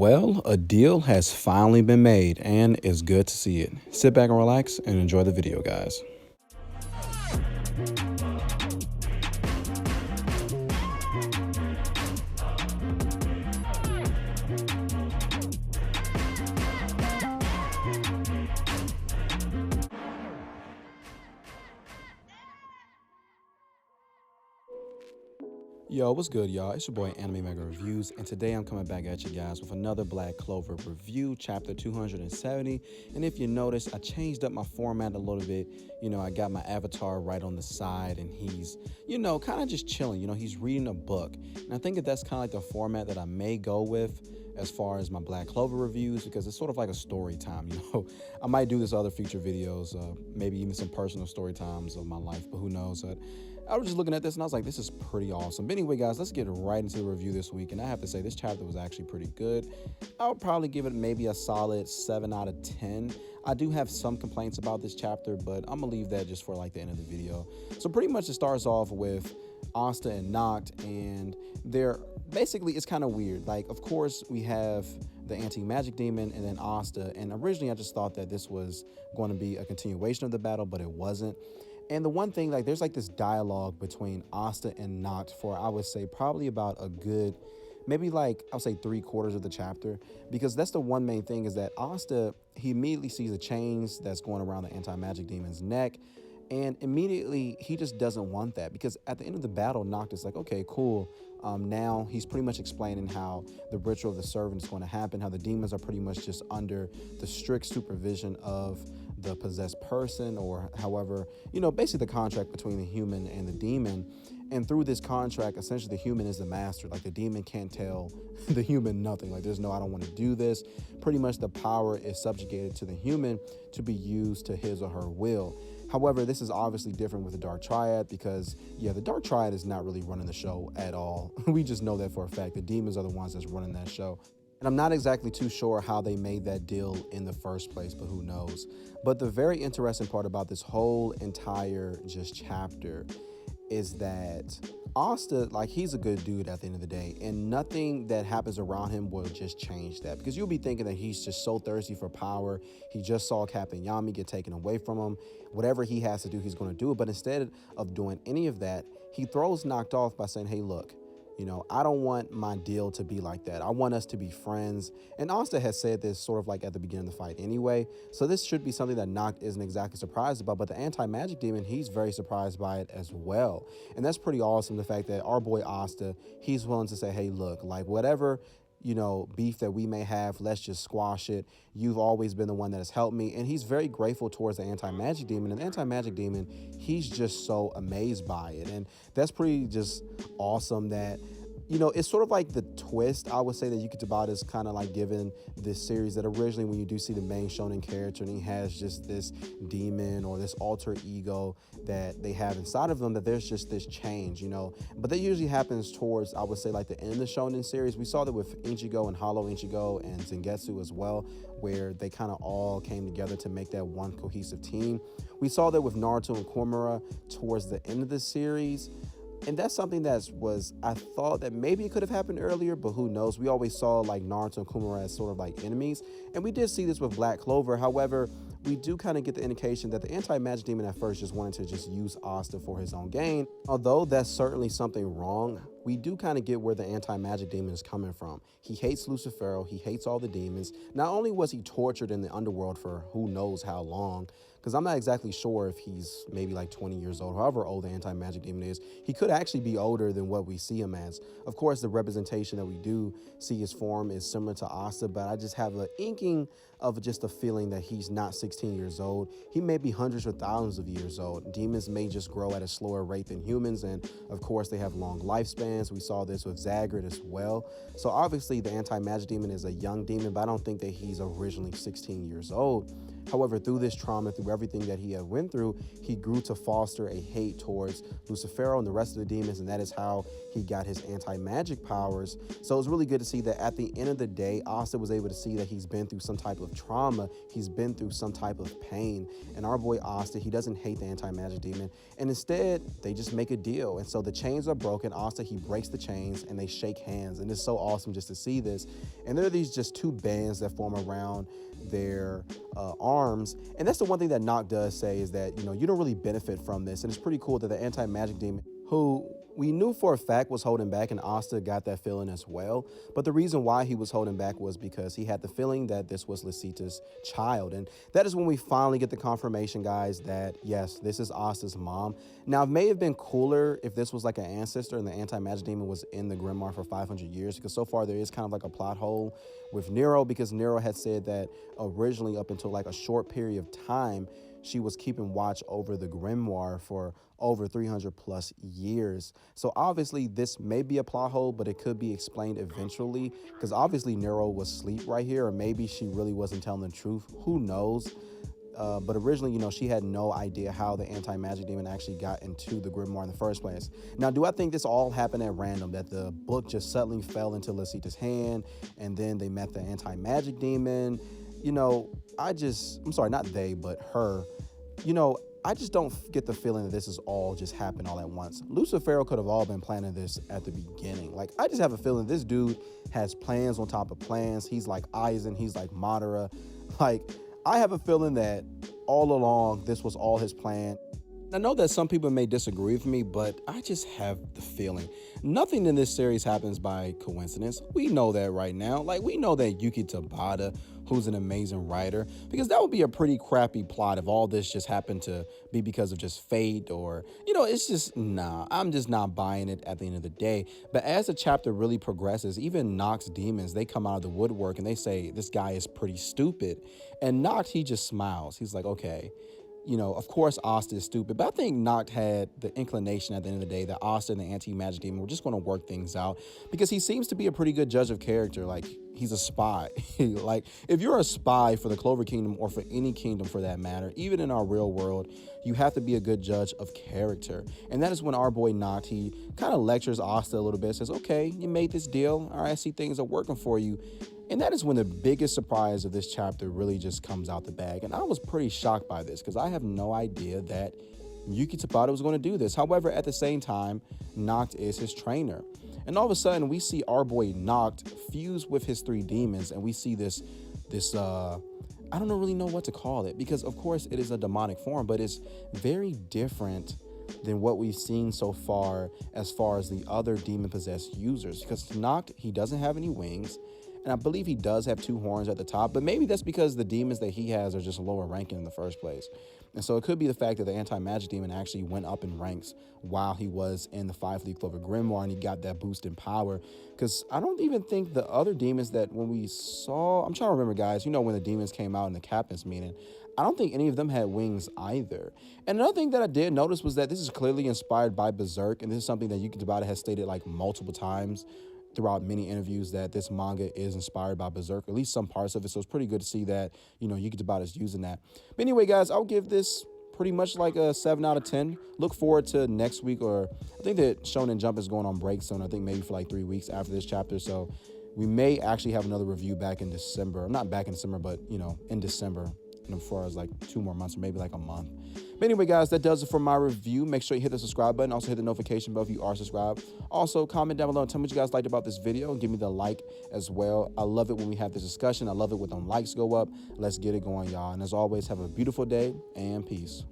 Well, a deal has finally been made, and it's good to see it. Sit back and relax and enjoy the video, guys. Yo, what's good, y'all? It's your boy Anime Mega Reviews, and today I'm coming back at you guys with another Black Clover review, chapter 270. And if you notice, I changed up my format a little bit. I got my avatar right on the side, and he's, kind of just chilling. He's reading a book. And I think that's kind of like the format that I may go with as far as my Black Clover reviews, because it's sort of like a story time. I might do this other future videos, maybe even some personal story times of my life, but who knows? I was just looking at this and I was like, this is pretty awesome. But anyway, guys, let's get right into the review this week. And I have to say, this chapter was actually pretty good. I would probably give it maybe a solid 7 out of 10. I do have some complaints about this chapter, but I'm gonna leave that just for like the end of the video. So pretty much it starts off with Asta and Nacht, and they're basically, it's kind of weird. Like, of course, we have the anti-magic demon and then Asta. And originally I just thought that this was going to be a continuation of the battle, but it wasn't. And the one thing, like, there's like this dialogue between Asta and Nacht for, I would say, probably about a good, maybe like, I'll say 3/4 of the chapter, because that's the one main thing is that Asta, he immediately sees the chains that's going around the anti-magic demon's neck. And immediately he just doesn't want that, because at the end of the battle, Nacht is like, okay, cool. Now he's pretty much explaining how the ritual of the servant is going to happen, how the demons are pretty much just under the strict supervision of the possessed person, or however, basically the contract between the human and the demon. And through this contract, essentially the human is the master. Like, the demon can't tell the human nothing. Like, there's no, I don't want to do this. Pretty much the power is subjugated to the human to be used to his or her will. However, this is obviously different with the Dark Triad, because, yeah, the Dark Triad is not really running the show at all. We just know that for a fact. The demons are the ones that's running that show. And I'm not exactly too sure how they made that deal in the first place, but who knows. But the very interesting part about this whole entire just chapter is that Asta, like, he's a good dude at the end of the day, and nothing that happens around him will just change that, because you'll be thinking that he's just so thirsty for power. He just saw Captain Yami get taken away from him. Whatever he has to do, he's going to do it. But instead of doing any of that, he throws Knocked off by saying, hey, look, I don't want my deal to be like that. I want us to be friends. And Asta has said this sort of like at the beginning of the fight anyway. So this should be something that Nacht isn't exactly surprised about. But the anti-magic demon, he's very surprised by it as well. And that's pretty awesome, the fact that our boy Asta, he's willing to say, hey, look, like, whatever beef that we may have, let's just squash it. You've always been the one that has helped me. And he's very grateful towards the anti-magic demon. And the anti-magic demon, he's just so amazed by it. And that's pretty just awesome that, it's sort of like the twist, I would say, that Yuki Tabata is kind of like given this series, that originally when you do see the main shonen character and he has just this demon or this alter ego that they have inside of them, that there's just this change, But that usually happens towards, I would say, like the end of the shonen series. We saw that with Ichigo and Hollow Ichigo and Zangetsu as well, where they kind of all came together to make that one cohesive team. We saw that with Naruto and Komura towards the end of the series. And that's something I thought that maybe it could have happened earlier, but who knows? We always saw like Naruto and Komura as sort of like enemies. And we did see this with Black Clover. However, we do kind of get the indication that the anti-magic demon at first just wanted to just use Asta for his own gain. Although that's certainly something wrong, we do kind of get where the anti-magic demon is coming from. He hates Lucifero. He hates all the demons. Not only was he tortured in the underworld for who knows how long, because I'm not exactly sure if he's maybe like 20 years old, however old the anti-magic demon is. He could actually be older than what we see him as. Of course, the representation that we do see his form is similar to Asta, but I just have an inking of just a feeling that he's not 16 years old. He may be hundreds or thousands of years old. Demons may just grow at a slower rate than humans, and of course they have long lifespans. We saw this with Zagreus as well. So obviously the anti-magic demon is a young demon, but I don't think that he's originally 16 years old. However, through this trauma, through everything that he had went through, he grew to foster a hate towards Lucifero and the rest of the demons, and that is how he got his anti-magic powers. So it was really good to see that at the end of the day, Asta was able to see that he's been through some type of trauma, he's been through some type of pain, and our boy Asta, he doesn't hate the anti-magic demon, and instead, they just make a deal. And so the chains are broken. Asta, he breaks the chains, and they shake hands, and it's so awesome just to see this. And there are these just two bands that form around their arms, and that's the one thing that Nacht does say, is that, you know, you don't really benefit from this. And it's pretty cool that the anti-magic demon, who we knew for a fact was holding back, and Asta got that feeling as well, but the reason why he was holding back was because he had the feeling that this was Lucita's child. And that is when we finally get the confirmation, guys, that yes, this is Asta's mom. Now, it may have been cooler if this was like an ancestor and the anti-magic demon was in the grimoire for 500 years, because so far there is kind of like a plot hole with Nero, because Nero had said that originally, up until like a short period of time, she was keeping watch over the grimoire for over 300 plus years. So obviously this may be a plot hole, but it could be explained eventually, because obviously Nero was asleep right here, or maybe she really wasn't telling the truth. Who knows? But originally, you know, she had no idea how the anti-magic demon actually got into the grimoire in the first place. Now, do I think this all happened at random, that the book just suddenly fell into Lucita's hand and then they met the anti-magic demon? You know, I'm sorry, not they, but her. You know, I just don't get the feeling that this is all just happened all at once. Lucifero could have all been planning this at the beginning. Like, I just have a feeling this dude has plans on top of plans. He's like Eisen, he's like Madara. Like, I have a feeling that all along this was all his plan. I know that some people may disagree with me, but I just have the feeling nothing in this series happens by coincidence. We know that right now. Like, we know that Yuki Tabata, who's an amazing writer, because that would be a pretty crappy plot if all this just happened to be because of just fate, or, you know, it's just, nah, I'm just not buying it at the end of the day. But as the chapter really progresses, even Nacht's demons, they come out of the woodwork and they say, this guy is pretty stupid. And Nacht, he just smiles. He's like, okay, you know, of course Asta is stupid, but I think Nacht had the inclination at the end of the day that Asta and the anti-magic demon were just going to work things out, because he seems to be a pretty good judge of character. Like, he's a spy. Like, if you're a spy for the Clover Kingdom, or for any kingdom for that matter, even in our real world, you have to be a good judge of character. And that is when our boy Nacht, he kind of lectures Asta a little bit, says, okay, you made this deal. All right, I see things are working for you. And that is when the biggest surprise of this chapter really just comes out the bag. And I was pretty shocked by this, because I have no idea that Yuki Tabata was going to do this. However, at the same time, Nacht is his trainer. And all of a sudden, we see our boy Nacht fuse with his three demons, and we see this I don't really know what to call it, because of course it is a demonic form, but it's very different than what we've seen so far as the other demon-possessed users. Because Nacht, he doesn't have any wings, and I believe he does have two horns at the top, but maybe that's because the demons that he has are just lower ranking in the first place. And so it could be the fact that the anti-magic demon actually went up in ranks while he was in the 5-leaf clover grimoire, and he got that boost in power. Because I don't even think the other demons that when we saw, I'm trying to remember, guys, you know, when the demons came out in the captain's meeting, I don't think any of them had wings either. And another thing that I did notice was that this is clearly inspired by Berserk, and this is something that Yuki Tabata has stated like multiple times throughout many interviews, that this manga is inspired by Berserk, at least some parts of it. So it's pretty good to see that, you know, Yuki Tabata is using that. But anyway, guys, I'll give this pretty much like a 7 out of 10. Look forward to next week, or I think that Shonen Jump is going on break soon. I think maybe for like 3 weeks after this chapter. So we may actually have another review back in December. Not back in December, but, you know, in December, you know, for us like 2 more months, or maybe like a month. But anyway, guys, that does it for my review. Make sure you hit the subscribe button. Also hit the notification bell if you are subscribed. Also, comment down below and tell me what you guys liked about this video, and give me the like as well. I love it when we have this discussion. I love it when them likes go up. Let's get it going, y'all. And as always, have a beautiful day, and peace.